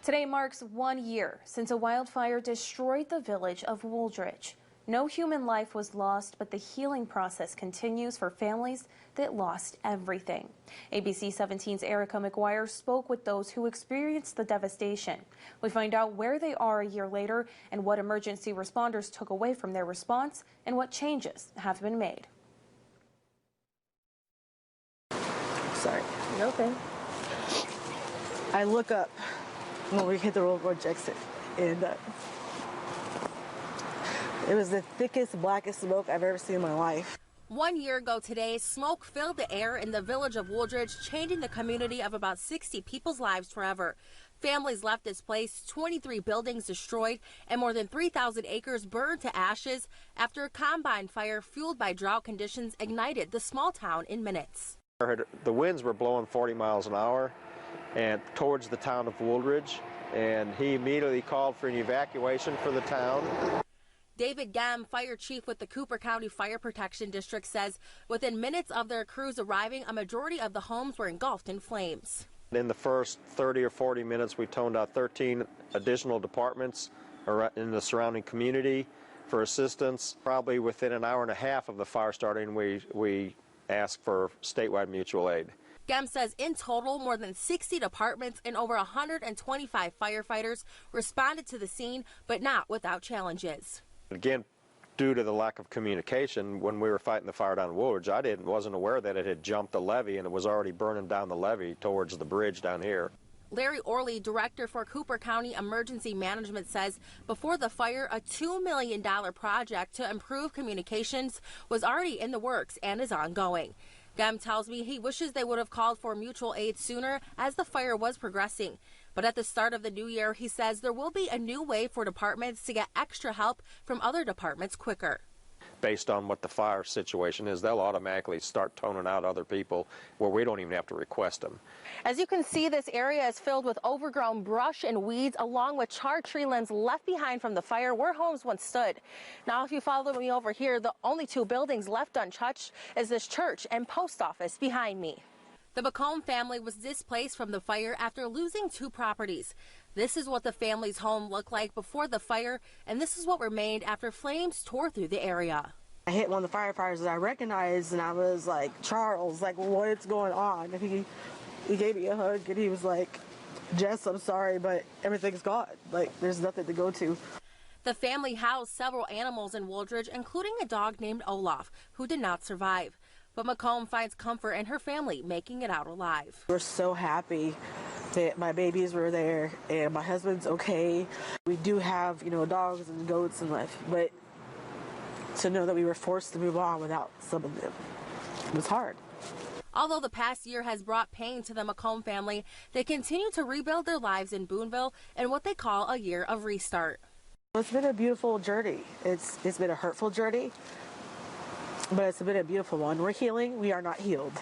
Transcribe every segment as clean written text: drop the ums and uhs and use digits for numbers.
Today marks 1 year since a wildfire destroyed the village of Wooldridge. No human life was lost, but the healing process continues for families that lost everything. ABC 17's Erica McGuire spoke with those who experienced the devastation. We find out where they are a year later and what emergency responders took away from their response and what changes have been made. Sorry. You okay? I look up when we hit the Wooldridge exit, and it was the thickest, blackest smoke I've ever seen in my life. 1 year ago today, smoke filled the air in the village of Wooldridge, changing the community of about 60 people's lives forever. Families left displaced, 23 buildings destroyed, and more than 3,000 acres burned to ashes after a combine fire fueled by drought conditions ignited the small town in minutes. The winds were blowing 40 miles an hour and towards the town of Wooldridge, and he immediately called for an evacuation for the town. David Gam, fire chief with the Cooper County Fire Protection District, says within minutes of their crews arriving, a majority of the homes were engulfed in flames. In the first 30 or 40 minutes, we toned out 13 additional departments in the surrounding community for assistance. Probably within an hour and a half of the fire starting, we asked for statewide mutual aid. Gem says in total, more than 60 departments and over 125 firefighters responded to the scene, but not without challenges. Again, due to the lack of communication, when we were fighting the fire down in Wooldridge, I wasn't aware that it had jumped the levee and it was already burning down the levee towards the bridge down here. Larry Orley, director for Cooper County Emergency Management, says before the fire, a $2 million project to improve communications was already in the works and is ongoing. Gem tells me he wishes they would have called for mutual aid sooner as the fire was progressing. But at the start of the new year, he says there will be a new way for departments to get extra help from other departments quicker. Based on what the fire situation is, they'll automatically start toning out other people where we don't even have to request them. As you can see, this area is filled with overgrown brush and weeds along with charred tree limbs left behind from the fire where homes once stood. Now, if you follow me over here, the only two buildings left untouched is this church and post office behind me. The McComb family was displaced from the fire after losing two properties. This is what the family's home looked like before the fire, and this is what remained after flames tore through the area. I hit one of the firefighters that I recognized, and I was like, Charles, like, what's going on? And he gave me a hug, and he was like, Jess, I'm sorry, but everything's gone. Like, there's nothing to go to. The family housed several animals in Wooldridge, including a dog named Olaf, who did not survive. But McComb finds comfort in her family making it out alive. We're so happy that my babies were there and my husband's okay. We do have, dogs and goats and life, but to know that we were forced to move on without some of them, it was hard. Although the past year has brought pain to the McComb family, they continue to rebuild their lives in Boonville in what they call a year of restart. It's been a beautiful journey. It's been a hurtful journey, but it's been a beautiful one. We're healing. We are not healed.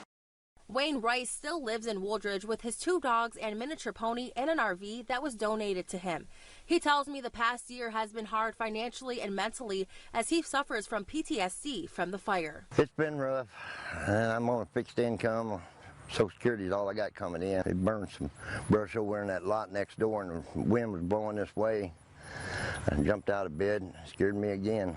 Wayne Rice still lives in Wooldridge with his two dogs and miniature pony in an RV that was donated to him. He tells me the past year has been hard financially and mentally as he suffers from PTSD from the fire. It's been rough, and I'm on a fixed income. Social Security is all I got coming in. It burned some brush over in that lot next door, and the wind was blowing this way. I jumped out of bed, scared me again.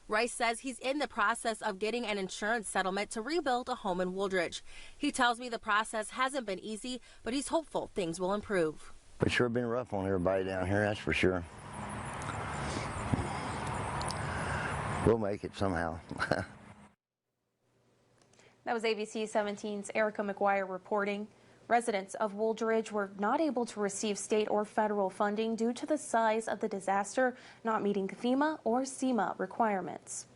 Rice says he's in the process of getting an insurance settlement to rebuild a home in Wooldridge. He tells me the process hasn't been easy, but he's hopeful things will improve. It's sure been rough on everybody down here, that's for sure. We'll make it somehow. That was ABC 17's Erica McGuire reporting. Residents of Wooldridge were not able to receive state or federal funding due to the size of the disaster not meeting FEMA or SEMA requirements.